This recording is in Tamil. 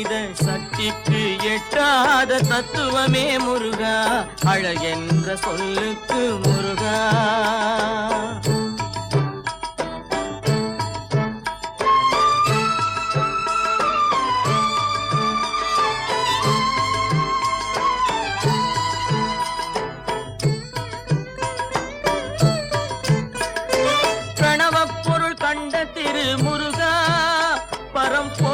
மனித சக்திக்கு எட்டாத தத்துவமே முருகா, அழகென்ற சொல்லுக்கு முருகா. பிரணவ பொருள் கண்ட திரு முருகா, பரம்பொருள்